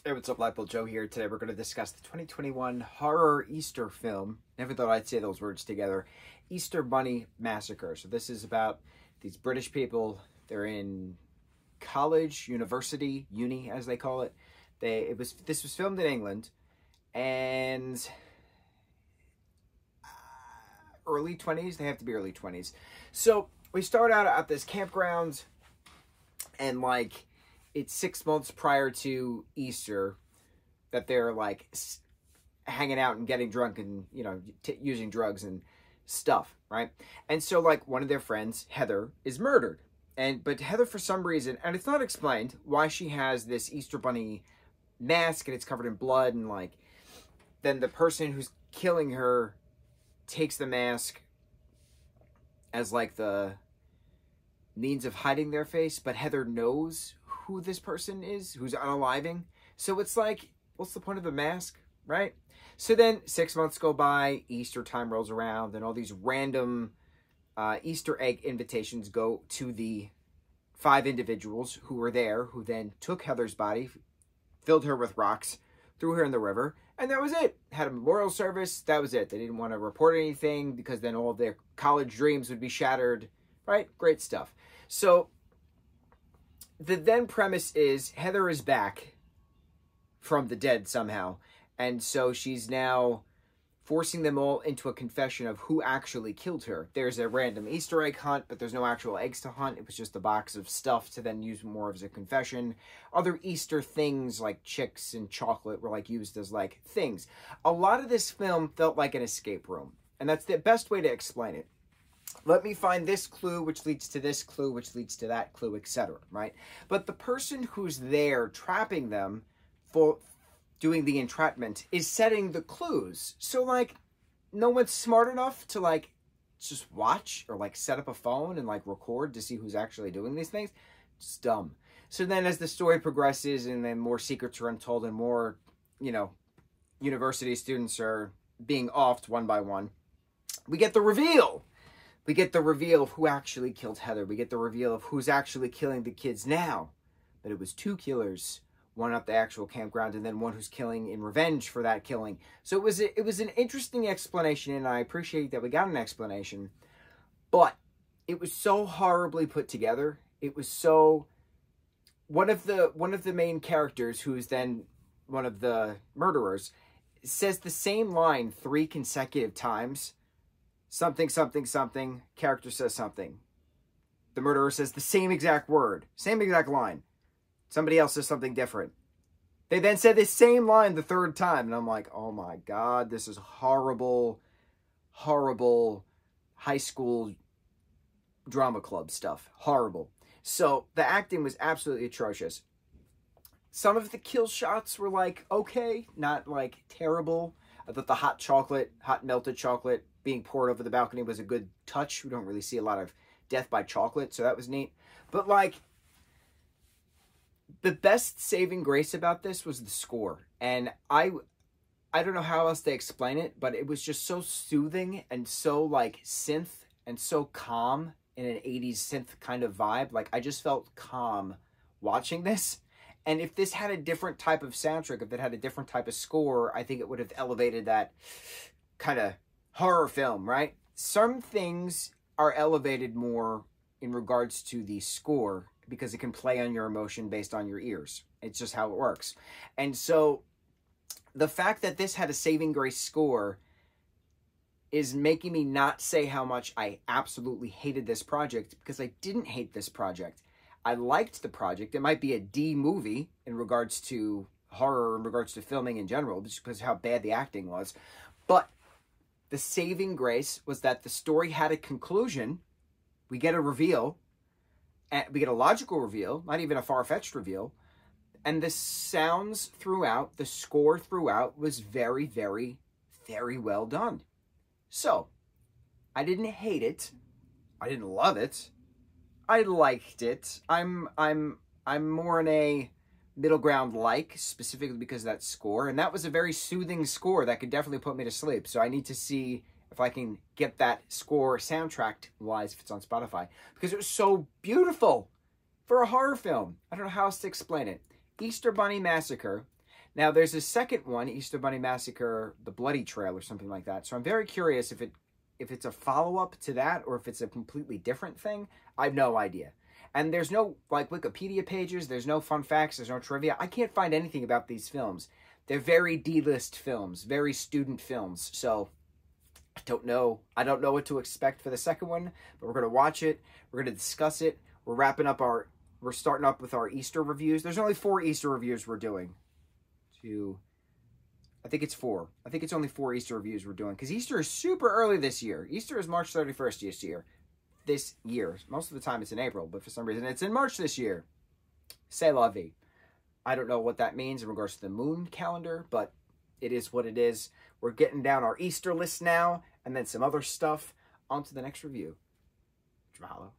Hey, what's up, lightboltjoe here. Today we're going to discuss the 2021 horror Easter film. Never thought I'd say those words together. Easter Bunny Massacre. So this is about these British people. They're in college, university, uni as they call it. This was filmed in England, and early 20s. They have to be early 20s. So we start out at this campground, and like, it's 6 months prior to Easter that they're like hanging out and getting drunk and, you know, using drugs and stuff, right? And so like one of their friends, Heather, is murdered. But Heather, for some reason, and it's not explained why she has this Easter Bunny mask and it's covered in blood, and like then the person who's killing her takes the mask as like the means of hiding their face, but Heather knows who this person is, who's unaliving. So it's like, what's the point of the mask, right? So then 6 months go by, Easter time rolls around, and all these random Easter egg invitations go to the 5 individuals who were there, who then took Heather's body, filled her with rocks, threw her in the river, and that was it. Had a memorial service, that was it. They didn't want to report anything because then all of their college dreams would be shattered, right? Great stuff. So the then premise is Heather is back from the dead somehow. And so she's now forcing them all into a confession of who actually killed her. There's a random Easter egg hunt, but there's no actual eggs to hunt. It was just a box of stuff to then use more as a confession. Other Easter things like chicks and chocolate were like used as like things. A lot of this film felt like an escape room. And that's the best way to explain it. Let me find this clue, which leads to this clue, which leads to that clue, etc., right? But the person who's there trapping them for doing the entrapment is setting the clues. So, like, no one's smart enough to, like, just watch or, like, set up a phone and, like, record to see who's actually doing these things. Just dumb. So then as the story progresses and then more secrets are untold and more, you know, university students are being offed one by one, we get the reveal. We get the reveal of who actually killed Heather. We get the reveal of who's actually killing the kids now. But it was 2 killers, one at the actual campground and then one who's killing in revenge for that killing. So it was an interesting explanation, and I appreciate that we got an explanation. But it was so horribly put together. It was so... One of the main characters, who is then one of the murderers, says the same line 3 consecutive times. Something, something, something, character says something. The murderer says the same exact word, same exact line. Somebody else says something different. They then said the same line the 3rd time, and I'm like, oh my God, this is horrible, horrible high school drama club stuff. Horrible. So the acting was absolutely atrocious. Some of the kill shots were like, okay, not like terrible. I thought the hot melted chocolate being poured over the balcony was a good touch. We don't really see a lot of death by chocolate, so that was neat. But like, the best saving grace about this was the score. And I don't know how else to explain it, but it was just so soothing and so like synth and so calm in an 80s synth kind of vibe. Like, I just felt calm watching this. And if this had a different type of soundtrack, if it had a different type of score, I think it would have elevated that kind of horror film, right? Some things are elevated more in regards to the score because it can play on your emotion based on your ears. It's just how it works. And so the fact that this had a saving grace score is making me not say how much I absolutely hated this project, because I didn't hate this project. I liked the project. It might be a D movie in regards to horror, in regards to filming in general, just because of how bad the acting was. But the saving grace was that the story had a conclusion. We get a reveal. And we get a logical reveal, not even a far-fetched reveal. And the sounds throughout, the score throughout was very, very, very well done. So, I didn't hate it. I didn't love it. I liked it. I'm more in a middle ground like, specifically because of that score. And that was a very soothing score that could definitely put me to sleep. So I need to see if I can get that score soundtrack-wise, if it's on Spotify, because it was so beautiful for a horror film. I don't know how else to explain it. Easter Bunny Massacre. Now, there's a second one, Easter Bunny Massacre, The Bloody Trail, or something like that. So I'm very curious if it's a follow-up to that or if it's a completely different thing. I have no idea. And there's no, like, Wikipedia pages. There's no fun facts. There's no trivia. I can't find anything about these films. They're very D-list films, very student films. So I don't know what to expect for the second one, but we're going to watch it. We're going to discuss it. We're starting up with our Easter reviews. There's only 4 Easter reviews we're doing. I think it's 4. I think it's only 4 Easter reviews we're doing, because Easter is super early this year. Easter is March 31st this year. Most of the time it's in April, but for some reason it's in March this year. C'est la vie. I don't know what that means in regards to the moon calendar, but it is what it is. We're getting down our Easter list now, and then some other stuff. On to the next review. Mahalo.